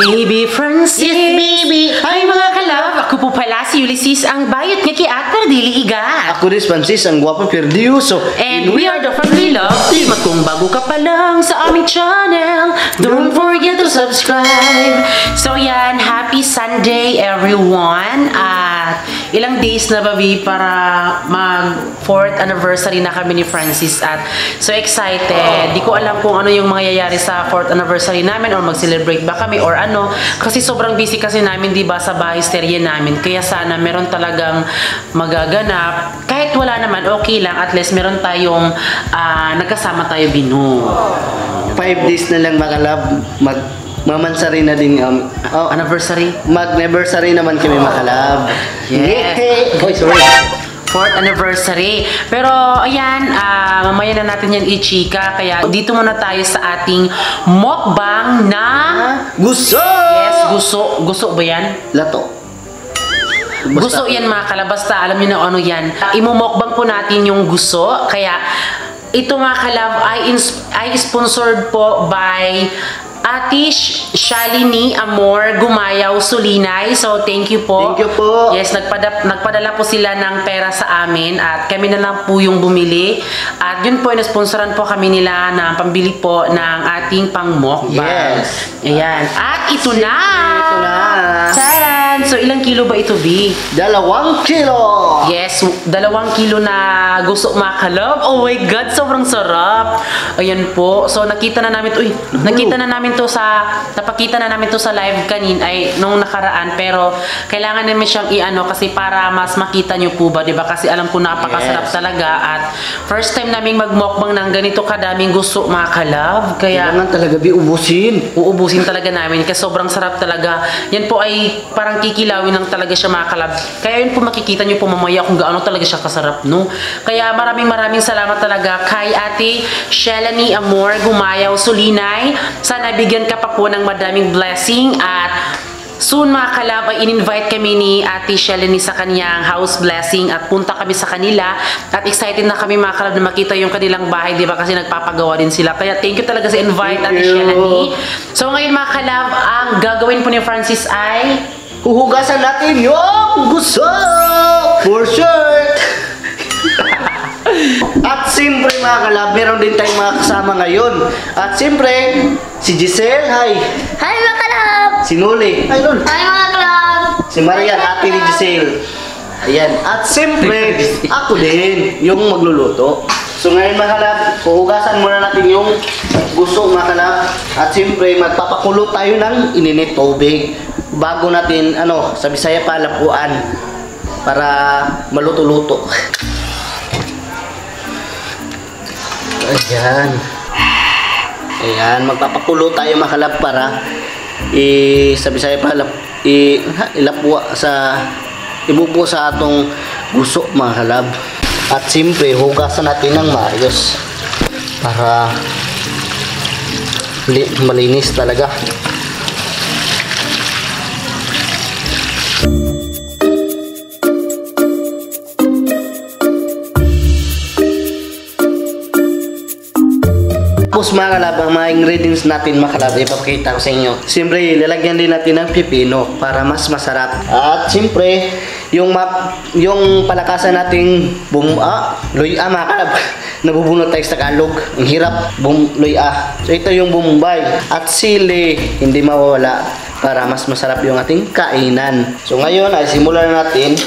Baby Francis. Yes, baby. Hi mga kalab. Ako po pala si Ulysses, ang bayot nga kiat pero dili igat. Ako rin Francis, ang gwapo perdiuso. And we are the Family Love Team. At kung bago ka pa lang sa aming channel, don't forget to subscribe. So yan, happy Sunday everyone. At ilang days na babi para mag 4th anniversary na kami ni Francis. At so excited. Di ko alam kung ano yung mangyayari sa 4th anniversary namin or mag-celebrate ba kami or ano. Kasi sobrang busy kasi namin, di ba, sa bahay sterya namin. Kaya sana meron talagang magaganap. Kahit wala naman, okay lang. At least meron tayong nagkasama tayo binu. 5 days na lang mga love. Mamansari na din Anniversary? Mag-anniversary naman kami mga love. Yes. Oy, sorry. 4th anniversary. Pero ayan, mamaya na natin yan i-chika. Kaya dito muna tayo sa ating mukbang na gusto! Yes, gusto. Gusto ba yan? Lato. Gusto yan mga kalab. Basta alam niyo na ano yan. Imumukbang po natin yung gusto. Kaya ito mga kalab ay sponsored po by Ate Shalini Amor Gumayaw Sulinay. So thank you po. Thank you po. Yes, nagpadala po sila ng pera sa amin at kami na lang po yung bumili. At yun po, nasponsoran po kami nila na pambili po ng ating pang-mukbang. Yes. Ayan. At ito na! Ito na. Charan! So ilang kilo ba ito, B? 2 kilo! Yes, 2 kilo na gusto mga kalab. Oh my God, sobrang sarap. Ayan po. So nakita na namin napakita na namin to sa live nung nakaraan, pero kailangan namin siyang i-ano kasi para mas makita nyo po ba, diba? Kasi alam ko napakasarap talaga at first time naming magmukbang ng ganito kadaming gusto mga kalab. Kaya kailangan talaga uubusin talaga namin kasi sobrang sarap talaga. Yan po ay parang kikilawin lang talaga siya mga kalab. Kaya yun po makikita nyo po mamaya kung gaano talaga siya kasarap, no? Kaya maraming salamat talaga kay Ate Shalini Amor Gumayaw Sulinay. Sana bigyan ka pa po ng madaming blessing at soon mga kalab ay in-invite kami ni Ate Shalini sa kanyang house blessing at punta kami sa kanila at excited na kami mga kalab na makita yung kanilang bahay, di ba, kasi nagpapagawa din sila. Kaya thank you talaga sa invite, Ate Shalini. So ngayon mga kalab, ang gagawin po ni Francis ay huhugasan natin yung gusto! For sure! At siyempre mga kalab, meron din tayong mga kasama ngayon. At siyempre, si Giselle, hi! Hi mga kalab! Si Nuli, hi Nul! Hi mga kalab! Si Marian, ate ni Giselle. Ayan. At siyempre, ako din, yung magluluto. So ngayon mga kalab, huhugasan muna natin yung gusto mga kalab. At siyempre, magpapakulo tayo ng ininit tubig. Bago natin, sa Bisaya pa, lapuan. Para maluto-luto. Ayan, magpapakulo tayo mga kalab para sa Bisaya pa ibubuo sa atong gusto mga kalab. At siyempre hugasan natin ng maayos para malinis talaga. Tapos mga kalab, ang mga ingredients natin mga kalab, ipapakita ko sa inyo. Siyempre, lalagyan din natin ng pipino para mas masarap. At siyempre, yung palakasan nating luya mga kalab. Nabubunot tayo sa Tagalog. Ang hirap, luya. So ito yung Bombay. At sili, hindi mawawala para mas masarap yung ating kainan. So ngayon ay simulan natin.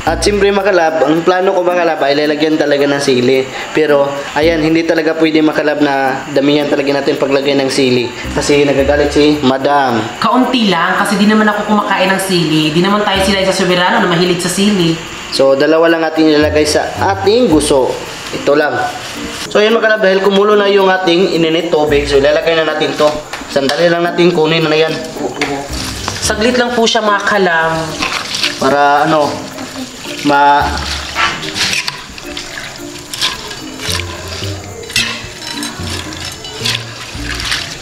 At siyempre mga kalab, ang plano ko mga kalab ay lalagyan talaga ng sili. Pero ayan, hindi talaga pwede mga kalab na damihan talaga natin paglagay ng sili. Kasi nagagalit si Madam. kaunti lang kasi di naman ako kumakain ng sili. Di naman tayo sila sa soberano na mahilig sa sili. So dalawa lang ating ilalagay sa ating gusto. Ito lang. So ayan mga kalab, dahil kumulo na yung ating ininit tubig, so ilalagay na natin to. Sandali lang natin kunin na yan. Saglit lang po siya mga kalab. Para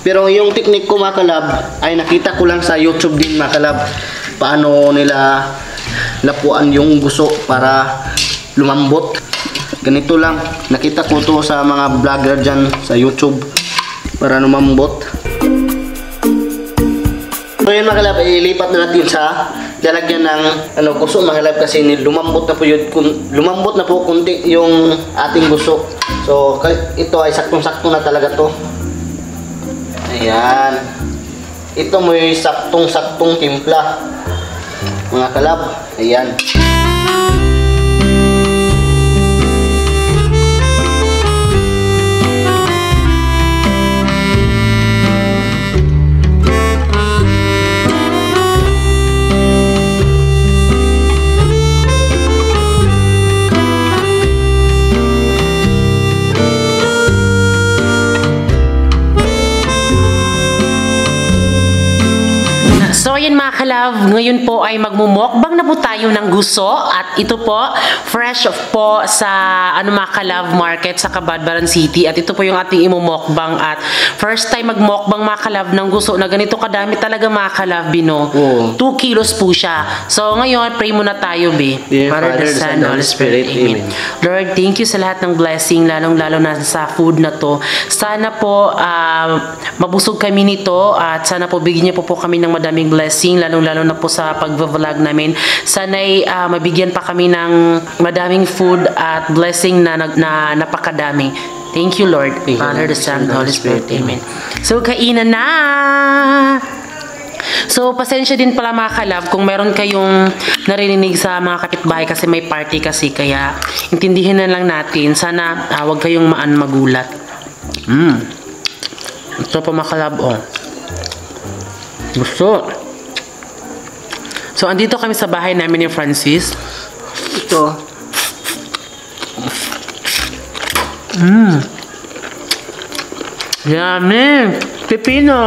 pero yung technique ko mga kalab ay nakita ko lang sa YouTube din mga kalab, paano nila lapuan yung guso para lumambot. Ganito lang, nakita ko to sa mga vlogger dyan sa YouTube. para lumambot. So yun mga kalab, ilipat na natin sa lalagyan ng guso mga kalab kasi lumambot na po yun, lumambot na po kunti yung ating guso. So ito ay saktong-sakto na talaga to. Ayan. Ito may saktong-saktong timpla mga kalab. Ayan. So ayan mga kalab, ngayon po ay magmumukbang na po tayo ng guso at ito po, fresh po sa mga kalab market sa Cabadbaran City at ito po yung ating imumukbang at first time magmukbang mga kalab ng guso na ganito kadami talaga mga kalab, no? 2 kilos po siya. So ngayon, pray muna tayo, be. Dear Father, the Son, and the Holy Spirit. Amen. Lord, thank you sa lahat ng blessing, lalong-lalo na sa food na to. Sana po mabusog kami nito at sana po bigyan niyo po kami ng madaming blessing, lalong-lalo na po sa pag-vlog namin. Sana'y mabigyan pa kami ng madaming food at blessing na napakadami. Thank you, Lord. Father, the Son, and the Holy Spirit. Amen. So, kainan na! So, pasensya din pala mga kalab kung meron kayong narinig sa mga kapitbahay kasi may party kasi kaya intindihin na lang natin. Sana wag kayong magulat. Ito pa mga kalab, oh. Gusto. So, andito kami sa bahay namin ni Francis. Ito. Yummy! Pepino!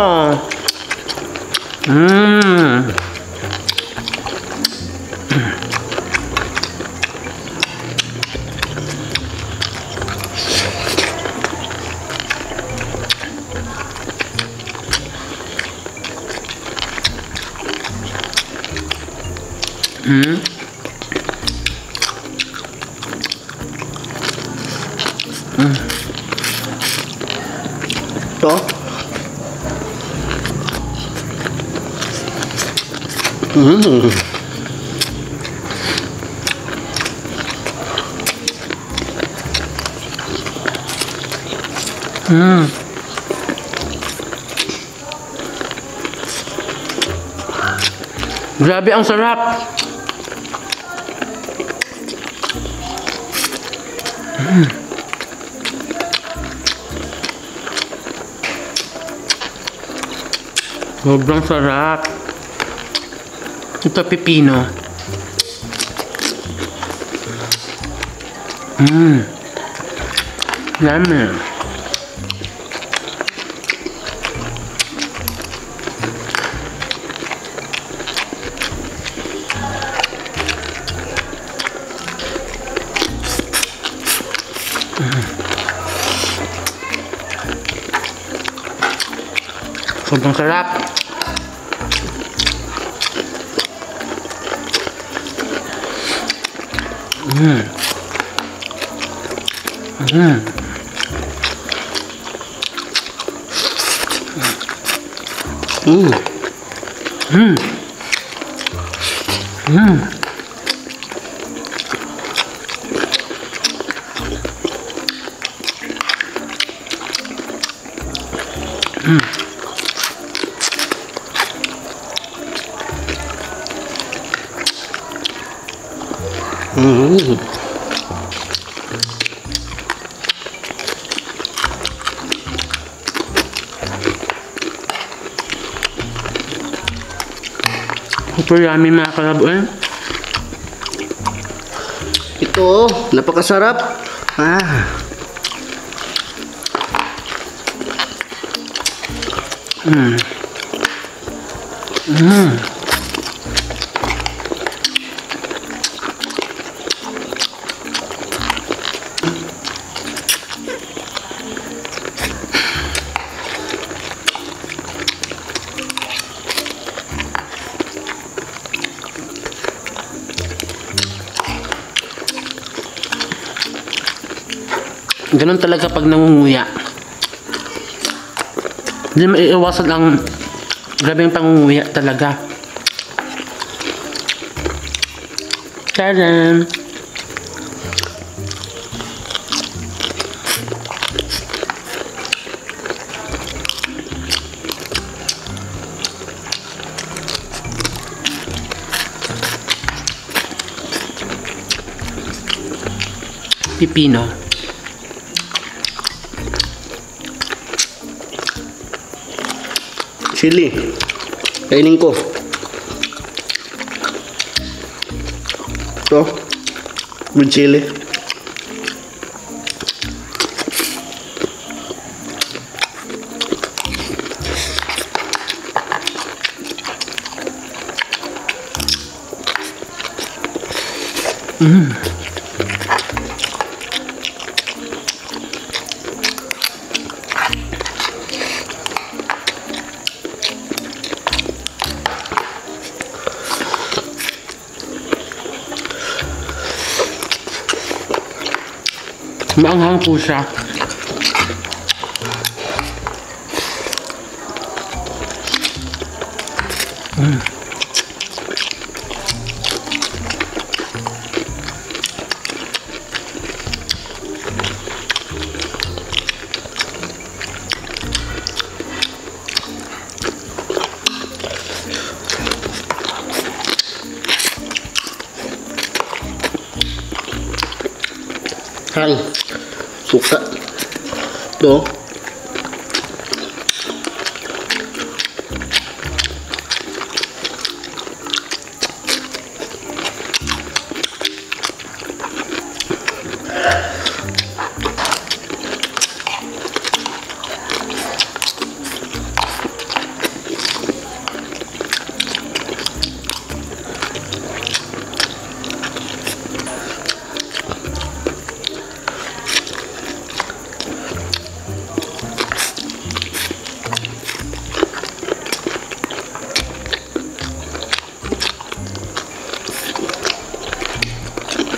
Ito. Grabe, ang sarap! Sobrang sarap. Ito pepino. Yummy. Sobrang sarap. Super yummy mga kalab, eh. Ito, napakasarap. Ganun talaga pag nangunguya. Hindi maiiwasan ang grabing pangunguya talaga. Taran! Pipino. Chili. Kainin ko. Ito. With chili. Maanghang po siya. Hang. Suka. Ito.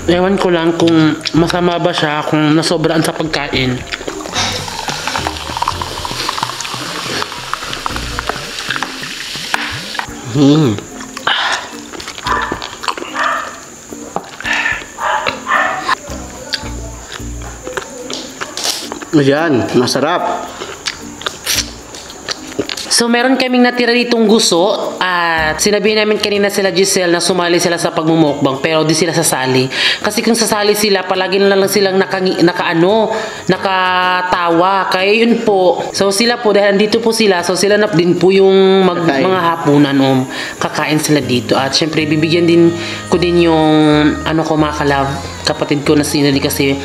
Ewan ko lang kung masama ba siya kung nasobraan sa pagkain. Ayan, masarap. So, meron kaming natira ditong guso at sinabi namin kanina sila Giselle na sumali sila sa pagmumukbang pero di sila sasali. Kasi kung sasali sila, palagi na lang silang nakatawa. Kaya yun po. So, sila po, dahil andito po sila, so sila na din po yung mga hapunan o kakain sila dito. At syempre, bibigyan din ko din yung mga kalab, kapatid ko na sinali kasi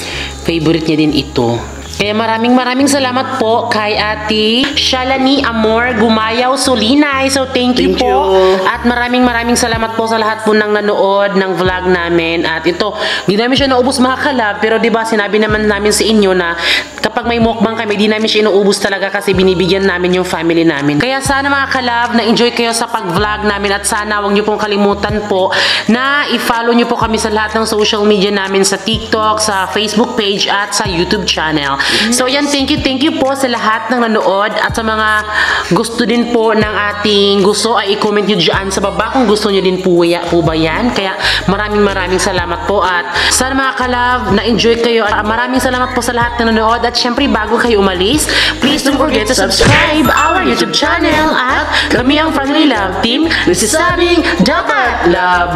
favorite niya din ito. Kaya maraming salamat po kay Ate Shalani Amor Gumayaw Solinay. So thank you po. At maraming salamat po sa lahat po ng nanood ng vlog namin. At ito, hindi namin siya naubos mga kalab, pero 'di ba sinabi naman namin sa inyo na kapag may mukbang kami, di namin siya inuubos talaga kasi binibigyan namin yung family namin. Kaya sana mga kalab, na-enjoy kayo sa pag-vlog namin at sana huwag niyo pong kalimutan po na i-follow niyo po kami sa lahat ng social media namin sa TikTok, sa Facebook page at sa YouTube channel. So yan, thank you po sa lahat ng nanood at sa mga gusto din po ng ating gusto ay i-comment nyo dyan sa baba kung gusto nyo din po ba yan. Kaya maraming salamat po at sana mga kalab, na-enjoy kayo. Maraming salamat po sa lahat ng nanood at syempre bago kayo umalis, please don't forget to subscribe our YouTube channel at kami ang Family Love Team nagsasabing dapat love.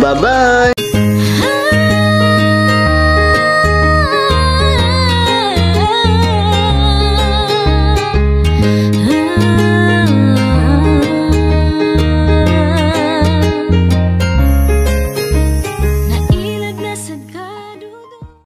Bye-bye!